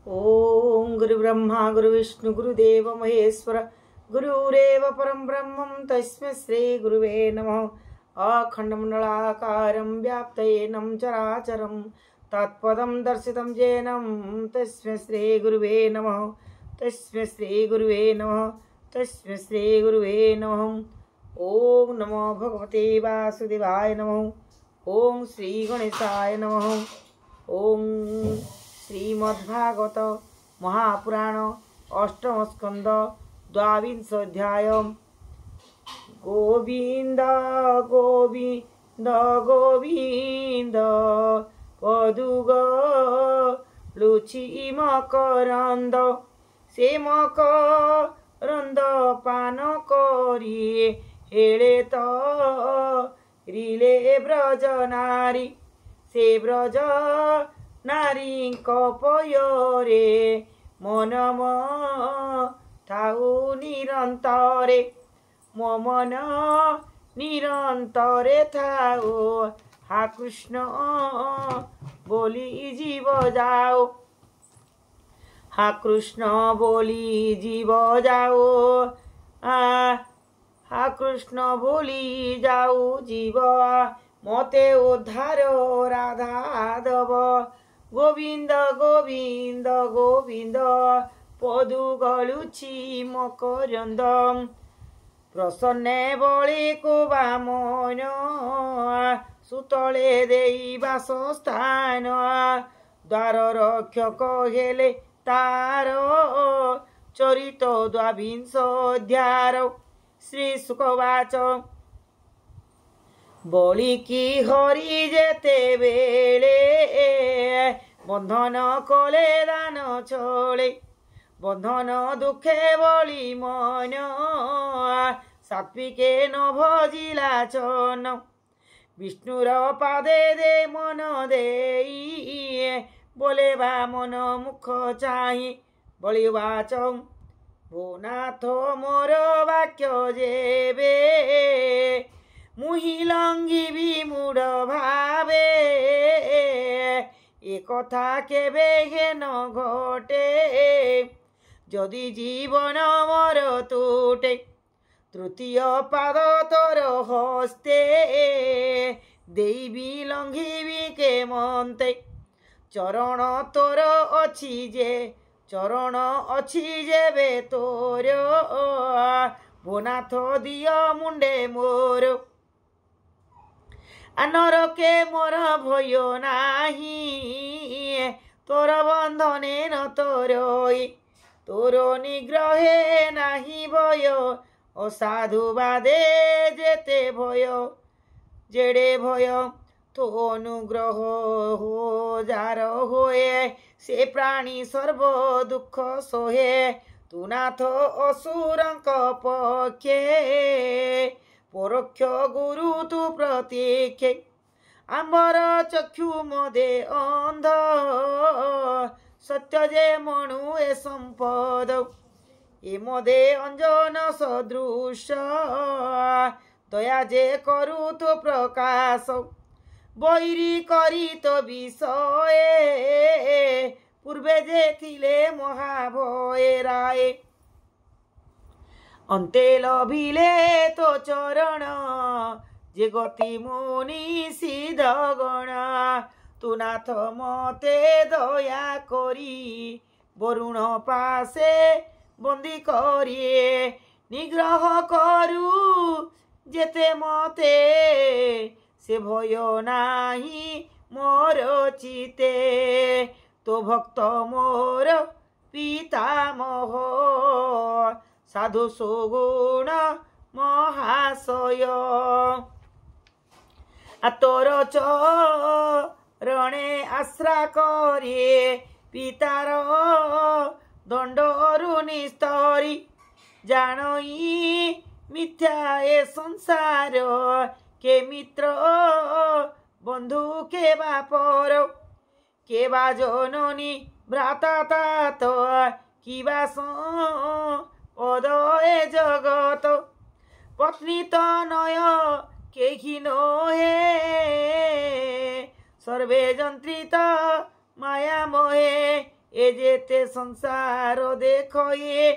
ओम गुरु ब्रह्मा गुरु विष्णु गुरुदेव महेश्वर गुरुरेव परम ब्रह्मं तस्मै श्री गुरुवे नमः। अखंडमंडलाकारं व्याप्तयेनं चराचरं तत्पदं दर्शितं येनं तस्मै श्री गुरुवे नमः। तस्मै श्री गुरुवे नमः। तस्मै श्री गुरुवे नमः। ओम नमो भगवते वासुदेवाय नमः। ओम श्री गणेशाय नमः। ओम श्रीमद्भागवत महापुराण अष्टम स्कंद द्वाविंश अध्याय। गोविंद गोविंद गोविंद पदुग लुचि मकरंद से मकरंद पान करी हेले तो रिले ब्रज नारी से ब्रज नारी पयोरे मनम थाउ निरंतरे मो मन निरंतरे थाउ हा कृष्ण बोली जीव जाओ। हा कृष्ण बोली जीव जाओ। हा कृष्ण बोली जाऊ जीव मते उद्धार राधा दब। गोविंद गोविंद गोविंद पदु गलुछि मकरंद प्रसन्ने बळी को बामन सुतले देई बासस्थान द्वार रक्षक हेले तार चरित द्वाविंश अध्याय। श्री सुखवाच बळी की हरि जेते बेले बंधन कले दान छले बंधन दुखे बळी मन सात्विके न भजिला चन विष्णुर पादे दे मन देई बोले बा मन मुख चाहि बळी वाच भोनाथ मोर वाक्य जेबे मुहि लंघिबी मूढ़ भावे ए कथा केबे हेन घटे जदि जीवन मोर तुटे तृतीय पाद तोर हस्ते देवी लंघिबी के मंते चरण तोर अछि जे चरण अछि जेबे तोर भोनाथ दिय मुंडे मोर नरके मोर भय नाही तोर बंधने न तोरई तोर निग्रहे नाही भय असाधु बादे जेते भय जेड़े भय तो अनुग्रह हो जार होए से प्राणी सर्व दुख सोहे तू नाथ असुरंक पक्षे परोक्ष गुरु तु प्रत्यक्ष आंबर चक्षु मदे अंध सत्य जे मणु ए संपद ए मदे अंजन सदृश दया जे करू तो प्रकाश बैरी करी तो विषय पूर्वे जे थिले महाभय राय अंते लभिले तो चरण जे गति मुनि सिद्ध गण तू नाथ मते दया करी वरुण पासे बंदी करिए निग्रह करू जेते मते से भय नाही मोर चिते तो भक्त मोर पितामह साधु सुगुण महाशय तोर चरणे आश्रा करे पितार दंडरु निस्तरी जानई मिथ्या ए संसार के मित्र बंधु के बापर के बा जननी भ्राता तात कि बा पद ए जगत पत्नी तनय केहि नहे सर्वे जंत्रित माया मोहे ए जेते संसार देख ये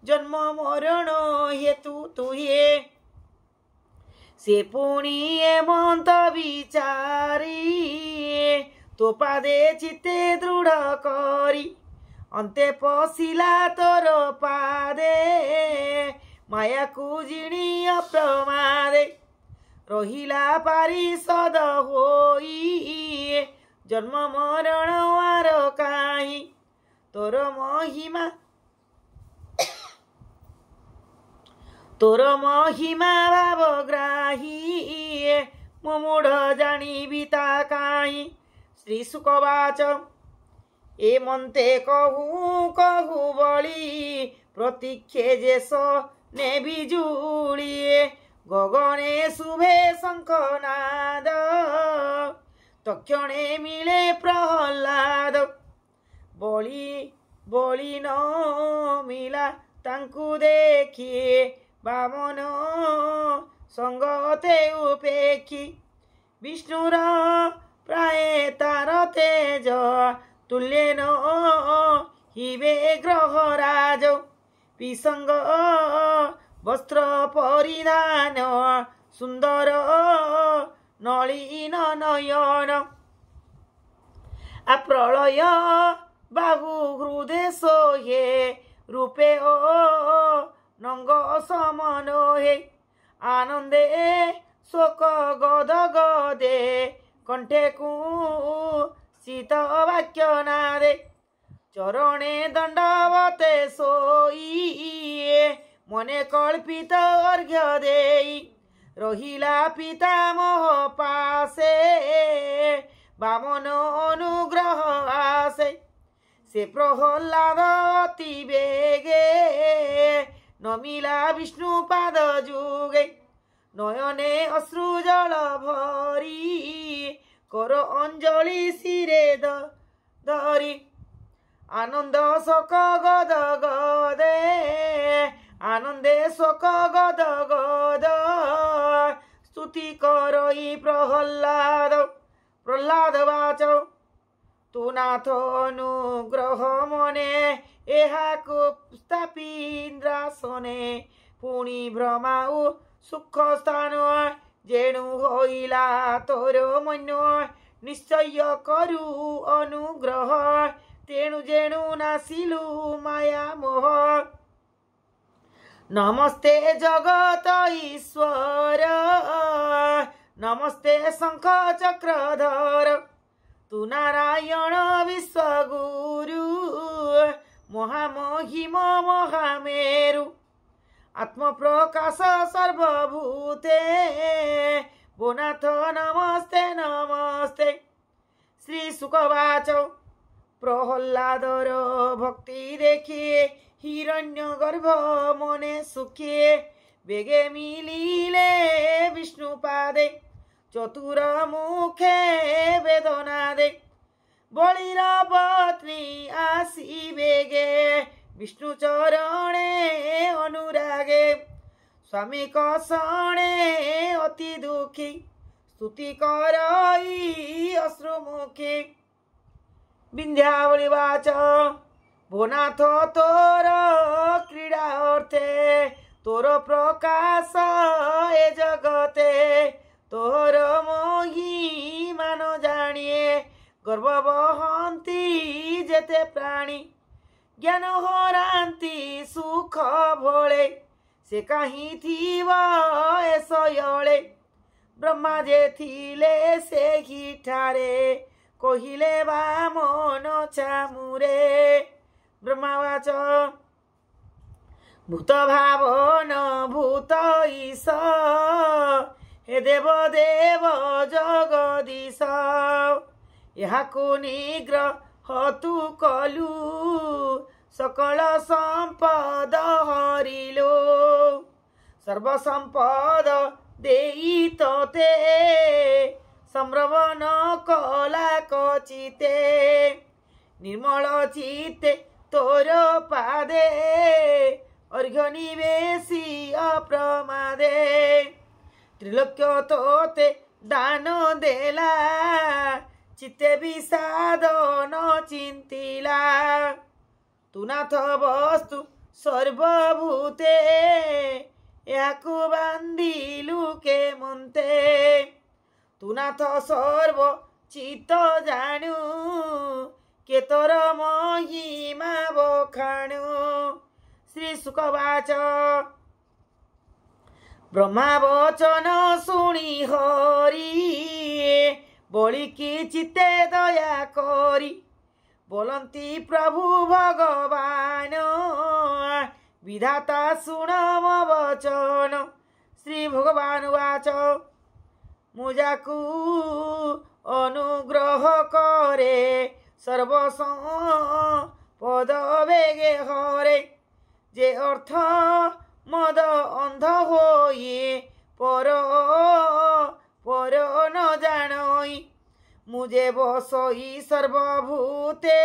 जन्म मरण हेतु तुहे से पुणी एमंत विचारी तो पादे चित्ते दृढ़ करी अंते पशिला तोर पादे माया को जिणी अप्रमादे रहिला पारिषद होई जन्म मरण आर काई तोर महिमा भावग्राही मो मूढ़ जानी ता काई श्री सुकवाच ए मन्ते कहू बली प्रतीक्षे जेस ने बिजुलिए गगने शुभे शंखनाद तक्षणे मिले प्रहलाद बली न मिला तांकु देखिए बामन संगते उपेक्षी विष्णुर प्राय तार तेज तुल्येन हिवे ग्रहराज पिसंग वस्त्र परिधान सुंदर नलिन नयन अप्रलय बाहु हृदय सोहे रूपे नंग समन हे आनंदे शोक गद गदे कंठे को शीत वाक्य नादे चरणे दंडवते सोई मने कल्पित अर्घ्य देई रहिला पितामह पासे बामन अनुग्रह आसे से प्रहलाद अति बेगे नमिला विष्णु पाद जुगे नयने अश्रुजल भरी कर अंजलि सिरे धरी आनंद शोक गद गदे आनंदे शोक गद गद स्तुति करई प्रहलाद वाच तु नाथ अनुग्रह मने एहाकु स्थापिन्द्रासने पुणी भ्रमाउ सुख स्थान जेणु होइला तोर मन निश्चय करु अनुग्रह तेणु जेणु नासिलु माया मोह नमस्ते जगत ईश्वर नमस्ते शंख चक्रधर तु नारायण विश्वगुरु महामहिम महामेरु आत्मप्रकाश सर्वभूते भुनाथ नमस्ते नमस्ते श्री सुकवाच प्रहलादर भक्ति देखिए हिरण्यगर्भ मने सुखिए बेगे मिलिले विष्णुपादे चतुर मुखे वेदना दे बलिर पत्नी आसी बेगे विष्णु चरणे अनुरागे स्वामी कसणे अति दुखी स्तुति करई अश्रुमुखी विंध्यावली वाच भोनाथ तोर क्रीड़ा अर्थे तोर प्रकाश ए जगते तोर महिमा न जानिए गर्व बहंती जेते प्राणी ज्ञान हरांती सुख भोले से कहीं थीवा एसयले ब्रह्मा जे थिले से ही ठारे कहिले वामन चामुरे ब्रह्मावाच भूत भावन भूत ईश हे देव देव जगदीश याकु निग्रह तु कलु सकल संपद हरिलो सर्व संपद देई तोते सम्रवण कला कचिते निर्मल चित्ते तोर पादे अर्घ्य निवेशी अप्रमादे त्रिलोक्य तोते दान देला चित्ते विषाद न चिंतिला तू नाथ वस्तु सर्वभूते याकु बांधिलु के मंते तू नाथ सर्व चित्त जानू के तोर महिमा बखाणु श्री सुखवाच ब्रह्मा वचन शुणी हरि बोलिकी चित्ते दया करी बोलती प्रभु भगवान विधाता शुण मो वचन श्री भगवान वाच मुजाकू अनुग्रह करे सर्वसंपद बेगे हरे जे अर्थ मद अंध होई पर न जानई मुझे बसई सर्वभूते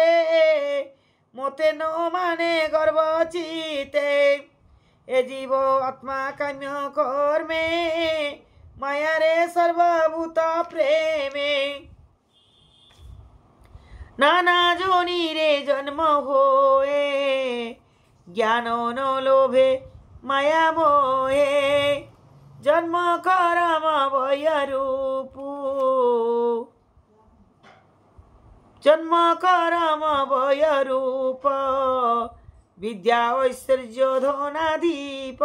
मोते न माने गर्व चिते ए जीव आत्मा काम्य कर्मे माया रे सर्वभूत प्रेमे नाना जोनी रे जन्म होए ज्ञान न लोभे माया मोहे जन्म करम भय रूपू जन्म करम भय रूप विद्या ऐश्वर्य धनाधीप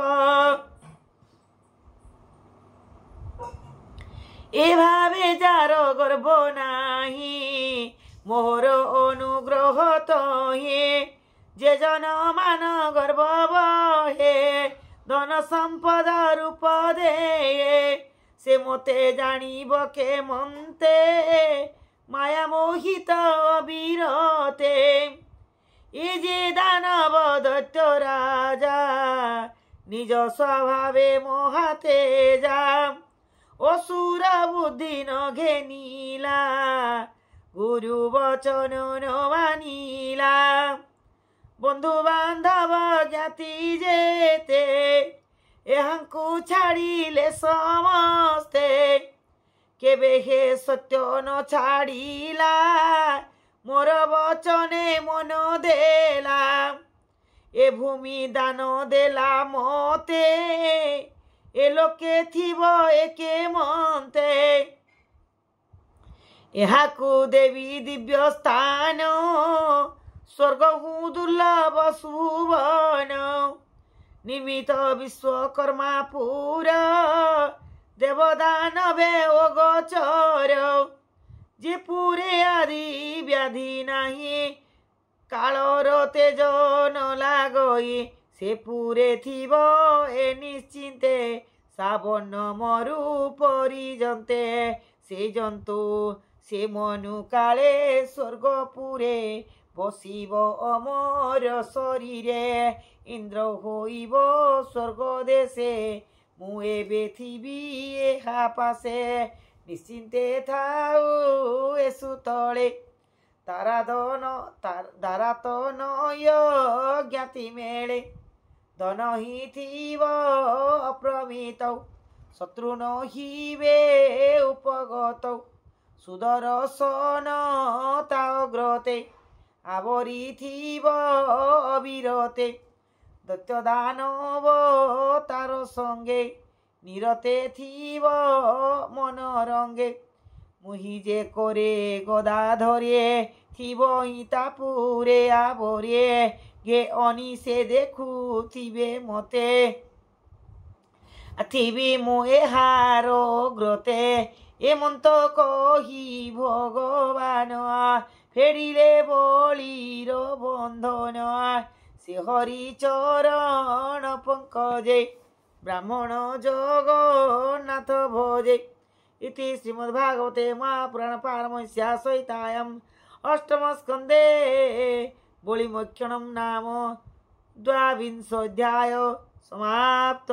ए भावे जार गर्भ नाही मोहर अनुग्रह तहे जे जन मान गर्भ बहे धन संपद रूप दे से मोते जानिब के मंते माया मोहित अविरते ए जे दानव दैत्य राजा निज स्वभावे मोहातेजा असुर बुद्धि न घेनीला गुरु वचन न मानिला बंधु बांधव ज्ञाति जेते एहांकु छाड़िले समस्ते केबे हे सत्य न छाड़िला मोर वचने मन देला ए भूमि दान देला मते ए लोके थिब एके मंते एहाकु देवी दिव्य स्थान स्वर्ग हूँ दुर्लभ सुवन निमित विश्वकर्मा पूरा देवदानवे ओगोचर जे पूरे आदि व्याधि नाही कालर तेज न लागई से पूरे थिब ए निश्चिंते सावन मरु परिजंते से जंतु से मनु काले स्वर्गपुरे बसिब अमर शरीरे इंद्र होइब स्वर्ग देशे मु एबे थिबी एहा पासे निश्चिंते थाउ एसु तले तारा तो नय ज्ञाति मेले धन ही थिब अप्रमितौ शत्रु न हिबे उपगतौ सुदर्शन ताग्रते आवरी थिब अविरते दैत्य दानव तार संगे निरते थिब मन रंगे मुहि जे करे गदा धरे थिब हितापुरे आवरे गे अनिसे देखु थिबे मते थिबी मु एहार ग्रते एमंत कही भगवान फेरिले बलिर बंधन से हरि चरण पंकजे ब्राह्मण जगन्नाथ भजे इति श्रीमद्भागवते महापुराण पारमहंस्या संहितायाम् अष्टम स्कंदे बोलिमोक्षणं नाम 12 अध्याय समाप्त।